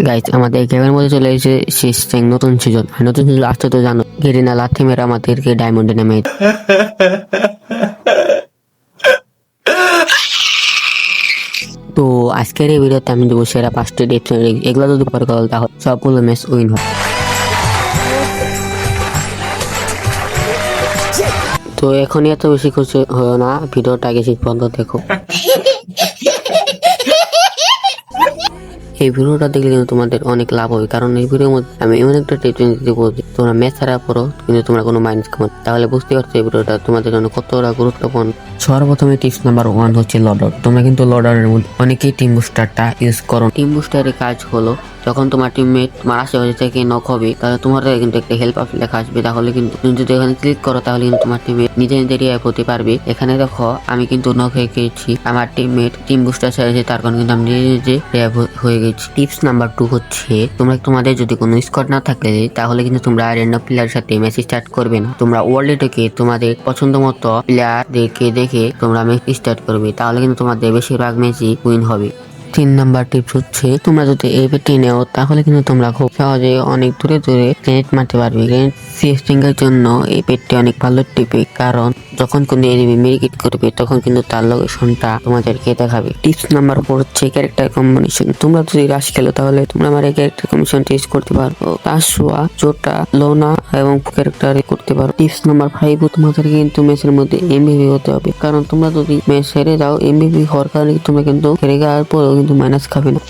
Guys আমাদের গেমের মধ্যে চলে এসেছে শেষ নতুন সিজন। নতুন সিজন আসতে তো জানো, গেরিনা লাথি মেরে আমাদেরকে ডায়মন্ডে নেমে। তো আজকের এই ভিডিওতে আমি দেবো সেরা 5টি টিপস। এগুলো যদি পরে কল তাহলে সবগুলো ম্যাচ উইন হয়। তো এখনই এত বেশি খুশি হয় না, ভিডিওটা আগে শেষ পর্যন্ত দেখো। এই ভিডিওটা দেখলে কিন্তু তোমাদের অনেক লাভ হবে, কারণ এই ভিডিওর মধ্যে আমি এমন একটা টিপস দিতে বলছি, তোমরা ম্যাচ ছাড়া পড়ো কিন্তু তোমরা কোনো মাইনাস কমো, তাহলে বুঝতে পারছো এই ভিডিওটা তোমাদের জন্য কতটা গুরুত্বপূর্ণ। সর্বপ্রথমে টিপস নাম্বার 1 হচ্ছে লডার। তোমরা কিন্তু লডারের মধ্যে অনেকেই টিম বুস্টারটা ইউজ করো। টিম বুস্টারের কাজ হলো, যখন তোমার টিমমেট তোমার আশেপাশে থেকে নক হবে, তাহলে তোমার কিন্তু একটা হেল্প অপশন লেখা আসবে। তাহলে কিন্তু তুমি যদি এখানে ক্লিক করো তাহলে কিন্তু তোমার টিমমেট নিজে নিজে রিভাইভ হতে পারবে। এখানে দেখো আমি কিন্তু নক হয়ে গেছি, আমার টিমমেট টিম বুস্টার ছেড়েছে, তার কারণে কিন্তু আমি নিজে নিজে রিভাইভ হয়ে গেছি। টিপস নাম্বার 2 হচ্ছে, তোমাদের যদি কোনো স্কোয়াড না থাকে তাহলে কিন্তু তোমরা র্যান্ডম প্লেয়ারের সাথে ম্যাচ স্টার্ট করবে না। তোমরা ওয়ার্ল্ডে ঢুকে তোমাদের পছন্দ মতো প্লেয়ার দেখে তোমরা ম্যাচ স্টার্ট করবে, তাহলে কিন্তু তোমাদের বেশিরভাগ ম্যাচই উইন হবে। 3 নাম্বার টিপস হচ্ছে, তোমরা যদি এই পেটটি নেও তাহলে কিন্তু তোমরা খুব সহজে অনেক দূরে গ্রেনেড মারতে পারবে। গ্রেনেড সিএসটিং এর জন্য এই পেটটি অনেক ভালো টিপে, কারণ যখন কোনো এনিমি মেডিকেট করবে তখন কিন্তু তার লোকেশনটা তোমাদেরকে দেখাবে। টিপস নাম্বার 4 হচ্ছে ক্যারেক্টার কম্বিনেশন। তোমরা যদি রাশ খেলো তাহলে তোমরা আমার ক্যারেক্টার কম্বিনেশন টেস্ট করতে পারো, তাসুয়া, জোটা, লোনা এবং ক্যারেক্টার করতে পারো। টিপস নাম্বার 5, তোমাদের কিন্তু ম্যাচের মধ্যে এমভিপি হতে হবে, কারণ তোমরা যদি ম্যাচ হেরে যাও এমভিপি হওয়ার কারণে তোমরা কিন্তু হেরে যাওয়ার পরেও কিন্তু মাইনাস খাবে না।